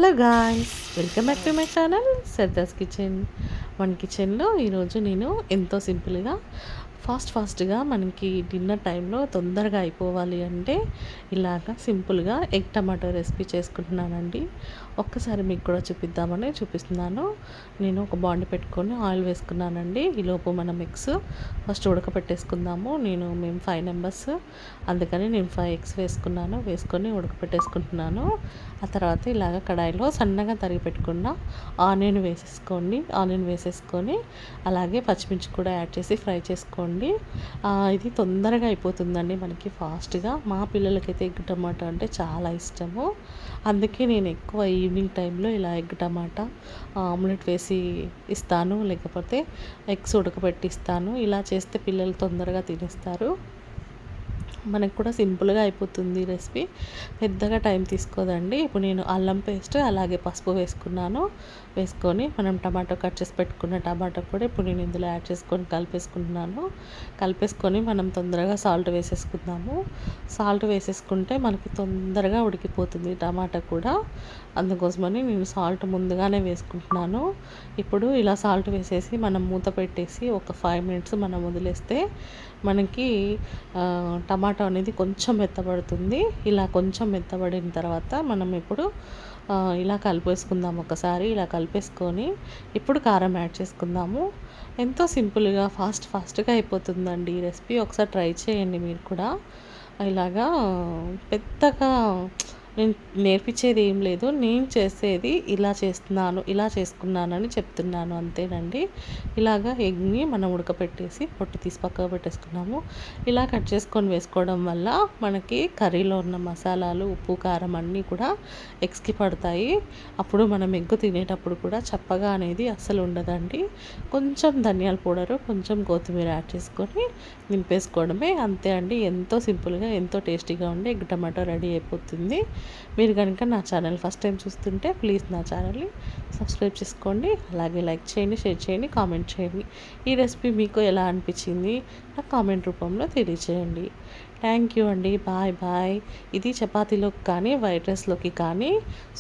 Hello guys, welcome back to my channel సర్దాస్ kitchen. మన కిచెన్లో ఈరోజు నేను ఎంతో సింపుల్గా ఫాస్ట్గా మనకి డిన్నర్ టైంలో తొందరగా అయిపోవాలి అంటే ఇలాగా సింపుల్గా ఎగ్ టమాటో రెసిపీ చేసుకుంటున్నానండి. ఒక్కసారి మీకు కూడా చూపిద్దామని చూపిస్తున్నాను. నేను ఒక బాండి పెట్టుకొని ఆయిల్ వేసుకున్నానండి. ఈలోపు మనం ఎగ్స్ ఫస్ట్ ఉడకపెట్టేసుకుందాము. మేము 5 మెంబర్స్, అందుకని నేను 5 ఎగ్స్ వేసుకొని ఉడకపెట్టేసుకుంటున్నాను. ఆ తర్వాత ఇలాగ కడాయిలో సన్నగా తరిగి పెట్టుకున్న ఆనియన్ వేసేసుకొని అలాగే పచ్చిమిర్చి కూడా యాడ్ చేసి ఫ్రై చేసుకోండి. ఇది తొందరగా అయిపోతుందండి మనకి ఫాస్ట్గా. మా పిల్లలకైతే ఎగ్ టమాటా అంటే చాలా ఇష్టము. అందుకే నేను ఎక్కువ ఈవినింగ్ టైంలో ఇలా ఎగ్ టమాటా ఆమ్లెట్ వేసి ఇస్తాను, లేకపోతే ఎగ్స్ ఉడకబెట్టి ఇస్తాను. ఇలా చేస్తే పిల్లలు తొందరగా తినేస్తారు. మనకు కూడా సింపుల్గా అయిపోతుంది రెసిపీ, పెద్దగా టైం తీసుకోదండి. ఇప్పుడు నేను అల్లం పేస్ట్ అలాగే పసుపు వేసుకొని మనం టమాటో కట్ చేసి పెట్టుకున్న టమాటో కూడా ఇప్పుడు నేను ఇందులో యాడ్ చేసుకొని కలిపేసుకొని మనం తొందరగా సాల్ట్ వేసేసుకుందాము. సాల్ట్ వేసేసుకుంటే మనకి తొందరగా ఉడికిపోతుంది టమాటా కూడా. అందుకోసమని నేను సాల్ట్ ముందుగానే వేసుకుంటున్నాను. ఇప్పుడు ఇలా సాల్ట్ వేసేసి మనం మూత పెట్టేసి ఒక 5 మినిట్స్ మనం వదిలేస్తే మనకి టమాటో అనేది కొంచెం మెత్తబడుతుంది. ఇలా కొంచెం మెత్తబడిన తర్వాత మనం ఇప్పుడు ఇలా కలిపేసుకుందాం. ఒకసారి ఇలా కలిపేసుకొని ఇప్పుడు కారం యాడ్ చేసుకుందాము. ఎంతో సింపుల్గా ఫాస్ట్గా అయిపోతుందండి ఈ రెసిపీ. ఒకసారి ట్రై చేయండి మీరు కూడా. ఇలాగా పెద్దగా నేను నేర్పించేది ఏం లేదు, నేను చేసేది ఇలా చేసుకున్నానని చెప్తున్నాను అంతేనండి. ఇలాగా ఎగ్ని మనం ఉడకపెట్టేసి పొట్టు తీసి పక్కకు పెట్టేసుకున్నాము. ఇలా కట్ చేసుకొని వేసుకోవడం వల్ల మనకి కర్రీలో ఉన్న మసాలాలు, ఉప్పు, కారం అన్నీ కూడా ఎగ్స్కి పడతాయి. అప్పుడు మనం ఎగ్ తినేటప్పుడు కూడా చప్పగా అనేది అస్సలు ఉండదండి. కొంచెం ధనియాల పౌడరు, కొంచెం కొత్తిమీర యాడ్ చేసుకొని నింపేసుకోవడమే, అంతే అండి. ఎంతో సింపుల్గా ఎంతో టేస్టీగా ఉండే ఎగ్ టమాటో రెడీ అయిపోతుంది. మీరు కనుక నా ఛానల్ ఫస్ట్ టైం చూస్తుంటే ప్లీజ్ నా ఛానల్ని సబ్స్క్రైబ్ చేసుకోండి. అలాగే లైక్ చేయండి, షేర్ చేయండి, కామెంట్ చేయండి. ఈ రెసిపీ మీకు ఎలా అనిపించింది నాకు కామెంట్ రూపంలో తెలియచేయండి. థ్యాంక్ యూ అండి. బాయ్. ఇది చపాతీలోకి కానీ వైట్ రైస్లోకి కానీ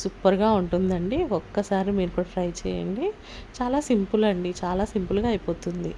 సూపర్గా ఉంటుందండి. ఒక్కసారి మీరు కూడా ట్రై చేయండి. చాలా సింపుల్ అండి, చాలా సింపుల్గా అయిపోతుంది.